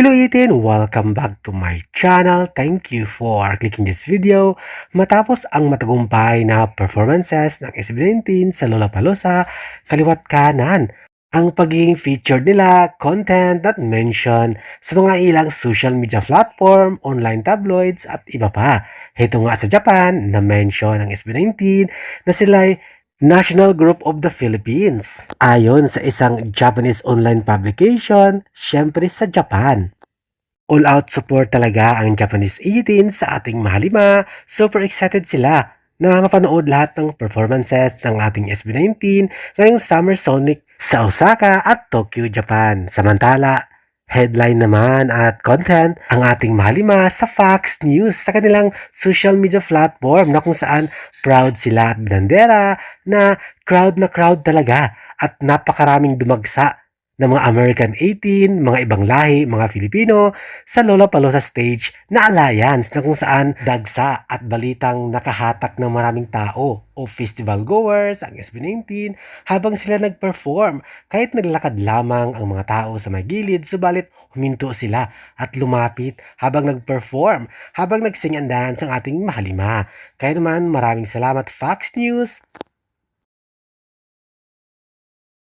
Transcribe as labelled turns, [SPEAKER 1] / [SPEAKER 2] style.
[SPEAKER 1] Hello Iten! Welcome back to my channel. Thank you for clicking this video. Matapos ang matagumpay na performances ng SB19 sa Lollapalooza, kaliwat kanan, ang pagiging featured nila, content at mention sa mga ilang social media platform, online tabloids at iba pa. Ito nga sa Japan na mention ng SB19 na sila'y National Group of the Philippines. Ayon sa isang Japanese online publication, syempre sa Japan. All-out support talaga ang Japanese 18 sa ating mahalima. Super excited sila na mapanood lahat ng performances ng ating SB19 ngayong Summer Sonic sa Osaka at Tokyo, Japan. Samantala, headline naman at content ang ating mahalima sa Fox News sa kanilang social media platform na kung saan proud sila at bandera na crowd talaga at napakaraming dumagsa ng mga American 18, mga ibang lahi, mga Filipino sa Lollapalooza stage na alliance na kung saan dagsa at balitang nakahatak ng maraming tao o festival goers ang SB19 habang sila nag-perform. Kahit naglakad lamang ang mga tao sa may gilid, subalit huminto sila at lumapit habang nag-perform, habang nag-sing and dance ang ating mahalima. Kaya naman maraming salamat Fox News.